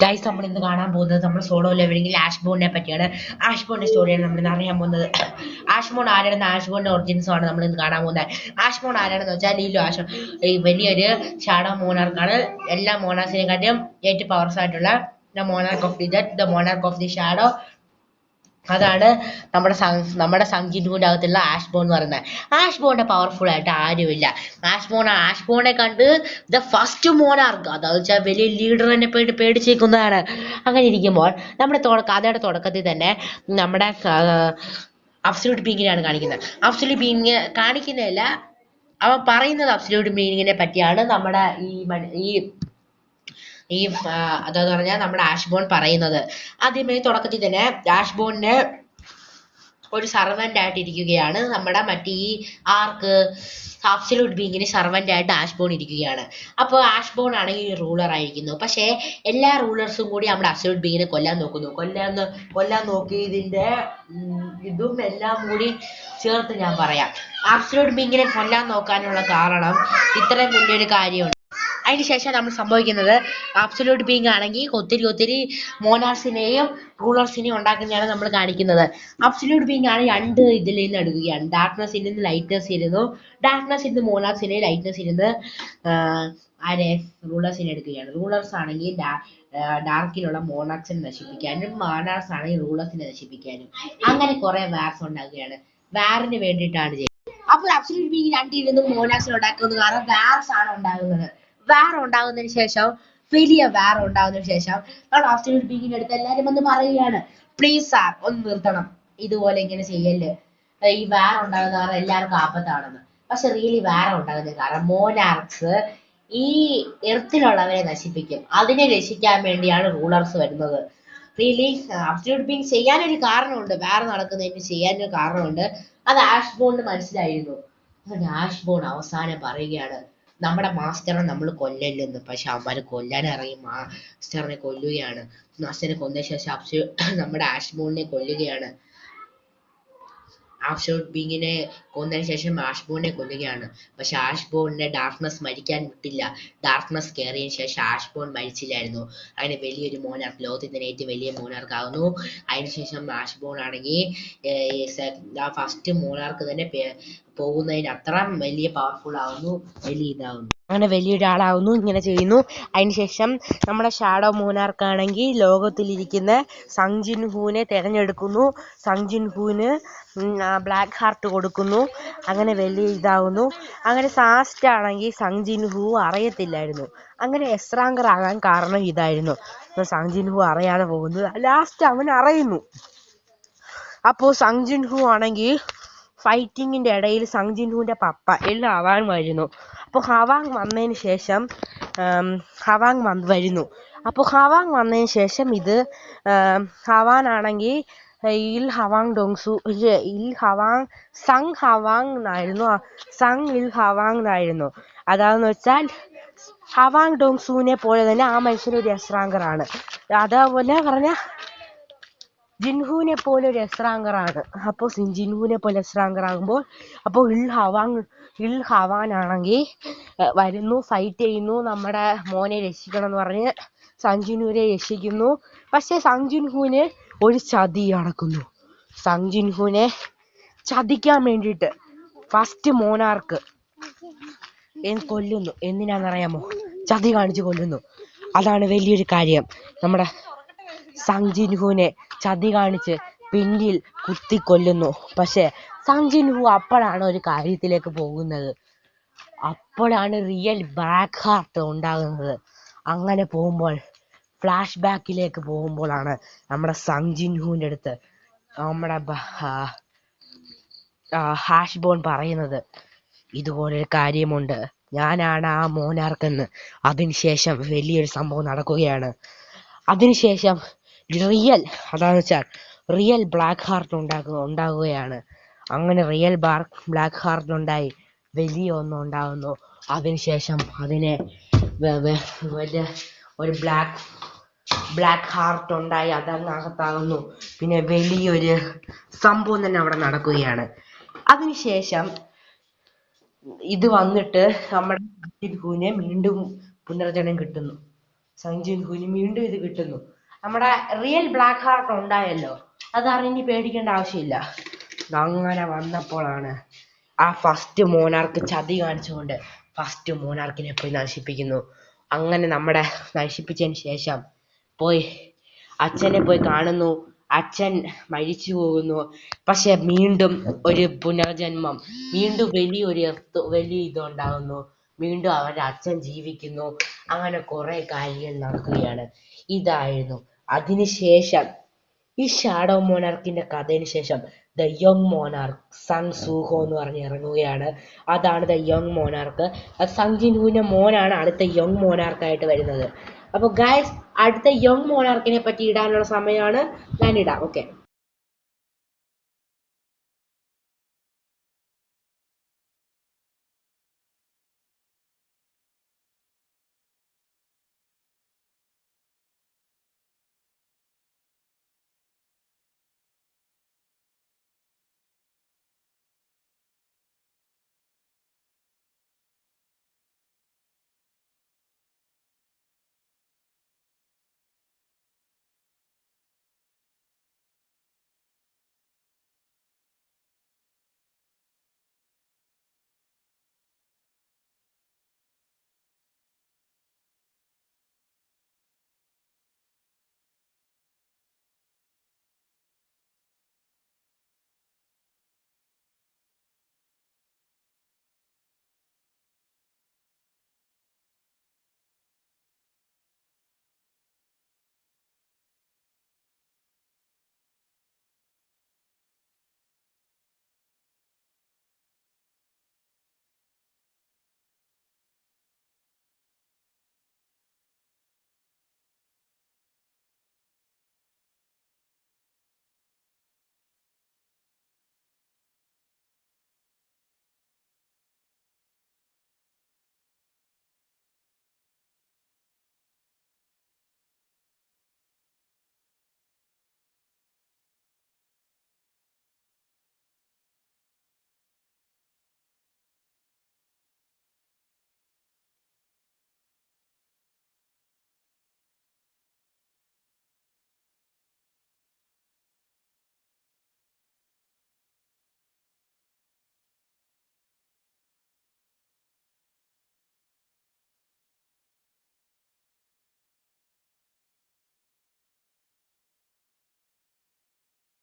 Guys നമ്മൾ ഇന്ന് കാണാൻ പോകുന്നത് നമ്മൾ സോളോ ലെവലിംഗിൽ ആഷ്ബോണിനെ പറ്റിയാണ്. ആഷ്ബോണിന്റെ സ്റ്റോറിയാണ് നമ്മൾ ഇന്ന് അറിയാൻ പോകുന്നത്. ആഷ്ബോൺ ആരാണെന്ന് ആഷ്ബോണിന്റെ ഒറിജിൻസും ആണ് നമ്മൾ ഇന്ന് കാണാൻ പോകുന്നത്. ആഷ്ബോൺ ആരാണെന്ന് വെച്ചാൽ ഈ വലിയൊരു ഷാഡോ മോണാർക്കാണ്. എല്ലാ മോണാർസിനെക്കാട്ടിയും ഏറ്റവും പവർഫുൾ ആയിട്ടുള്ള the monarch of the dead, the monarch of the shadow. അതാണ് നമ്മുടെ സംജിൻഹുവിന്റെ അകത്തുള്ള ആഷ്ബോൺ എന്ന് പറയുന്നത്. ആഷ്ബോണിന്റെ പവർഫുൾ ആയിട്ട് ആരുമില്ല. ആഷ്ബോണെ കണ്ട് ദ ഫസ്റ്റ് മോണാർക്ക്, അതായത് വെച്ചാൽ വലിയ ലീഡർ തന്നെ പേടിച്ചേക്കുന്നതാണ്. അങ്ങനെ ഇരിക്കുമ്പോൾ നമ്മുടെ കഥയുടെ തുടക്കത്തിൽ തന്നെ നമ്മുടെ അബ്സല്യൂട്ട് ബീങ്ങിനെയാണ് കാണിക്കുന്നത്. അബ്സല്യൂട്ട് ബീങ് കാണിക്കുന്നതല്ല, അവൻ പറയുന്നത് അബ്സല്യൂട്ട് ബീങ്ങിനെ പറ്റിയാണ്. നമ്മുടെ ഈ അതെന്ന് പറഞ്ഞാൽ നമ്മുടെ ആഷ്ബോൺ പറയുന്നത്. ആദ്യമേ തുടക്കത്തിൽ തന്നെ ആഷ്ബോണിന് ഒരു സർവന്റ് ആയിട്ട് ഇരിക്കുകയാണ്. നമ്മുടെ ഈ അബ്സല്യൂട്ട് ബീങ്ങിന് സർവന്റ് ആയിട്ട് ആഷ്ബോൺ ഇരിക്കുകയാണ്. അപ്പോൾ ആഷ്ബോൺ ആണെങ്കിൽ റൂളർ ആയിരിക്കുന്നു. പക്ഷേ എല്ലാ റൂളേഴ്സും കൂടി നമ്മുടെ അബ്സല്യൂട്ട് ബീങ്ങിനെ കൊല്ലാൻ നോക്കി ഇതിന്റെ ഇതും എല്ലാം കൂടി ചേർത്ത് ഞാൻ പറയാം. അബ്സല്യൂട്ട് ബീങ്ങിനെ കൊല്ലാൻ നോക്കാനുള്ള കാരണം ഇത്രയും വലിയൊരു കാര്യമുണ്ട്. അതിനുശേഷം നമ്മൾ സംഭവിക്കുന്നത് അബ്സല്യൂട്ട് ബീങ് ആണെങ്കിൽ ഒത്തിരി മോണാർസിനെയും റൂളേഴ്സിനെയും ഉണ്ടാക്കുന്നതാണ് നമ്മൾ കാണിക്കുന്നത്. അബ്സല്യൂട്ട് ബീങ് ആണ് രണ്ട് ഇതിൽ നിന്ന് എടുക്കുകയാണ്. ഡാർക്ക്നെസ് ഇരുന്ന് ലൈറ്റ്നെസ് ഇരുന്നു, ഡാർക്ക്നെസ് ഇരുന്ന് മോണാർസിനെ, ലൈറ്റ്നെസ് ഇരുന്ന് ആരെ റൂളേഴ്സിനെ എടുക്കുകയാണ്. റൂളേഴ്സ് ആണെങ്കിൽ ഡാർക്കിലുള്ള മോണാർസിനെ നശിപ്പിക്കാനും, മോണാർസ് ആണെങ്കിൽ റൂളേഴ്സിനെ നശിപ്പിക്കാനും, അങ്ങനെ കുറെ വാർസ് ഉണ്ടാക്കുകയാണ്. വാറിന് വേണ്ടിയിട്ടാണ് ചെയ്യുന്നത്. അപ്പോൾ അബ്സല്യൂട്ട് ബീങ് രണ്ടിരുന്നും മോണാർസിനെ ഉണ്ടാക്കുന്നത് കാരണം വാർസ് ആണ് ഉണ്ടാകുന്നത്. വാർ ഉണ്ടാകുന്നതിന് ശേഷം വലിയ വാർ ഉണ്ടാകുന്നതിന് ശേഷം നമ്മൾ അബ്സല്യൂട്ട് ബീങ്ങിന്റെ അടുത്ത് എല്ലാവരും വന്ന് പറയുകയാണ്, പ്ലീസ് സാർ ഒന്ന് നിർത്തണം, ഇതുപോലെ ഇങ്ങനെ ചെയ്യല്, ഈ വാർ ഉണ്ടാകുന്ന കാരണം എല്ലാവർക്കും ആപത്താണെന്ന്. പക്ഷെ റിയലി വാർ ഉണ്ടാകുന്ന കാരണം മോനാർക്സ് ഈ എർത്തിലുള്ളവരെ നശിപ്പിക്കും. അതിനെ രക്ഷിക്കാൻ വേണ്ടിയാണ് റൂളേഴ്സ് വരുന്നത്. റിയലി അബ്സല്യൂട്ട് ബീങ് ചെയ്യാനൊരു കാരണമുണ്ട്, വാർ നടക്കുന്നതിന് ചെയ്യാനൊരു കാരണമുണ്ട്. അത് ആഷ്ബോണിന് മനസ്സിലായിരുന്നു. ആഷ്ബോൺ അവസാനം പറയുകയാണ്, നമ്മുടെ മാസ്റ്ററെ നമ്മൾ കൊല്ലല്ലെന്ന്. പക്ഷെ അവന്മാര് കൊല്ലാൻ ഇറങ്ങി മാസ്റ്ററിനെ കൊല്ലുകയാണ്. മാസ്റ്ററിനെ കൊന്ന ശേഷം നമ്മുടെ ആഷ്ബോണിനെ കൊല്ലുകയാണ്. അബ്സല്യൂട്ട് ബീങ്ങിനെ കൊന്നതിന് ശേഷം ആഷ്ബോണിനെ കൊല്ലുകയാണ്. പക്ഷെ ആഷ്ബോണിനെ ഡാർക്ക്നെസ് മരിക്കാൻ വിട്ടില്ല. ഡാർക്ക്നെസ് കയറിയതിനു ശേഷം ആഷ്ബോൺ മരിച്ചില്ലായിരുന്നു. അങ്ങനെ വലിയൊരു മോണാർക്ക്, ലോകത്തിൽ തന്നെ ഏറ്റവും വലിയ മോണാർക്ക് ആകുന്നു. അതിനുശേഷം ആഷ്ബോൺ ആണെങ്കിൽ ഫസ്റ്റ് മോണാർക്ക് തന്നെ പോകുന്നതിന് അത്ര വലിയ പവർഫുൾ ആവുന്നു, വലിയ ഇതാവുന്നു, അങ്ങനെ വലിയൊരാളാവുന്നു. ഇങ്ങനെ ചെയ്യുന്നു. അതിനുശേഷം നമ്മുടെ ഷാഡോ മോണാർക്ക് ആണെങ്കിൽ ലോകത്തിലിരിക്കുന്ന സംജിൻഹുവിനെ തിരഞ്ഞെടുക്കുന്നു. സംജിൻഹുവിന് ബ്ലാക്ക് ഹാർട്ട് കൊടുക്കുന്നു. അങ്ങനെ വലിയ ഇതാവുന്നു. അങ്ങനെ ലാസ്റ്റ് ആണെങ്കിൽ സംജിൻഹു അറിയത്തില്ലായിരുന്നു. അങ്ങനെ എസ്രാങ്കർ ആകാൻ കാരണം ഇതായിരുന്നു. സംജിൻഹു അറിയാതെ പോകുന്നത് ലാസ്റ്റ് അവൻ അറിയുന്നു. അപ്പോൾ സംജിൻഹു ആണെങ്കിൽ ഫൈറ്റിങ്ങിന്റെ ഇടയിൽ സംജിൻഹുവിന്റെ പപ്പ ഹവാങ് വരുന്നു. അപ്പോൾ ഹവാങ് വന്നതിന് ശേഷം വരുന്നു. അപ്പോൾ ഹവാങ് വന്നതിന് ശേഷം ഹവാൻ ആണെങ്കിൽ സങ് ഹവാങ് എന്നായിരുന്നു. അതാന്ന് വെച്ചാൽ ഹവാങ് ഡോങ്സുവിനെ പോലെ തന്നെ ആ മനുഷ്യൻ ഒരു എസ്രാങ്കറാണ്. അതേപോലെ പറഞ്ഞ ജിൻഹുവിനെ പോലെ ഒരു എസ്രാങ്കറാണ്. അപ്പോൾ ജിൻഹുവിനെ പോലെ എസ്രാങ്കറാകുമ്പോൾ അപ്പോൾ ഹവാൻ ആണെങ്കിൽ വരുന്നു, ഫൈറ്റ് ചെയ്യുന്നു, നമ്മുടെ മോനെ രക്ഷിക്കണം എന്ന് പറഞ്ഞ് സംജിൻഹുവിനെ രക്ഷിക്കുന്നു. പക്ഷെ സംജിൻഹുവിന് ഒരു ചതി നടക്കുന്നു. സംജിൻഹുവിനെ ചതിക്കാൻ വേണ്ടിയിട്ട് ഫസ്റ്റ് മോണാർക്ക് കൊല്ലുന്നു. എന്തിനാണെന്നറിയാമോ? ചതി കാണിച്ച് കൊല്ലുന്നു. അതാണ് വലിയൊരു കാര്യം. നമ്മുടെ സംജിൻഹുവിനെ ചതി കാണിച്ച് പിന്നിൽ കുത്തിക്കൊല്ലുന്നു. പക്ഷെ സംജിൻഹു അപ്പോഴാണ് ഒരു കാര്യത്തിലേക്ക് പോകുന്നത്. അപ്പോഴാണ് റിയൽ ബ്ലാക്ക് ഹാർട്ട് ഉണ്ടാകുന്നത്. അങ്ങനെ പോകുമ്പോൾ ഫ്ലാഷ് ബാക്കിലേക്ക് പോകുമ്പോഴാണ് നമ്മുടെ സംജിൻഹുവിൻ്റെ അടുത്ത് നമ്മുടെ ആഷ്ബോൺ പറയുന്നത്, ഇതുപോലൊരു കാര്യമുണ്ട്, ഞാനാണ് ആ മോനാർക്കെന്ന്. അതിനുശേഷം വലിയൊരു സംഭവം നടക്കുകയാണ്. അതിനുശേഷം അതാന്ന് വെച്ചാൽ റിയൽ ബ്ലാക്ക് ഹാർട്ട് ഉണ്ടാകുകയാണ്. അങ്ങനെ റിയൽ ബ്ലാക്ക് ഹാർട്ട് ഉണ്ടായി വലിയ ഒന്നും ഉണ്ടാകുന്നു. അതിനുശേഷം അതിനെ ഒരു ബ്ലാക്ക് ഹാർട്ട് ഉണ്ടായി അതങ്ങകത്താകുന്നു. പിന്നെ വലിയൊരു സംഭവം തന്നെ അവിടെ നടക്കുകയാണ്. അതിനുശേഷം ഇത് വന്നിട്ട് നമ്മുടെ ജിൻഹുവിനെ വീണ്ടും പുനർജനം കിട്ടുന്നു. സഞ്ജിൻ ഹുനി വീണ്ടും ഇത് കിട്ടുന്നു. നമ്മുടെ റിയൽ ബ്ലാക്ക് ഹാർട്ട് ഉണ്ടായല്ലോ, അതറിഞ്ഞ് പേടിക്കേണ്ട ആവശ്യമില്ല. അങ്ങനെ വന്നപ്പോഴാണ് ആ ഫസ്റ്റ് മോണാർക്ക് ചതി കാണിച്ചുകൊണ്ട് ഫസ്റ്റ് മോണാർക്കിനെ പോയി നശിപ്പിക്കുന്നു. അങ്ങനെ നമ്മുടെ നശിപ്പിച്ചതിന് ശേഷം പോയി അച്ഛനെ പോയി കാണുന്നു. അച്ഛൻ മരിച്ചു പോകുന്നു. പക്ഷെ വീണ്ടും ഒരു പുനർജന്മം, വീണ്ടും വലിയ ഇതുണ്ടാകുന്നു. വീണ്ടും അവരുടെ അച്ഛൻ ജീവിക്കുന്നു. അങ്ങനെ കുറെ കാര്യങ്ങൾ നടക്കുകയാണ്. ഇതായിരുന്നു അതിനുശേഷം ഈ ഷാഡോ മോണാർക്കിന്റെ കഥയിന് ശേഷം ദ യങ് മോണാർക്ക് സങ് സൂഹോ എന്ന് പറഞ്ഞ് ഇറങ്ങുകയാണ്. അതാണ് ദ യങ് മോണാർക്ക്. സങ് ജിൻഹുവിന്റെ മോനാണ് അടുത്ത യങ് മോണാർക്കായിട്ട് വരുന്നത്. അപ്പോൾ ഗൈസ്, അടുത്ത യങ് മോണാർക്കിനെ പറ്റി ഇടാനുള്ള സമയമാണ്. ഞാൻ ഇടാം. ഓക്കെ.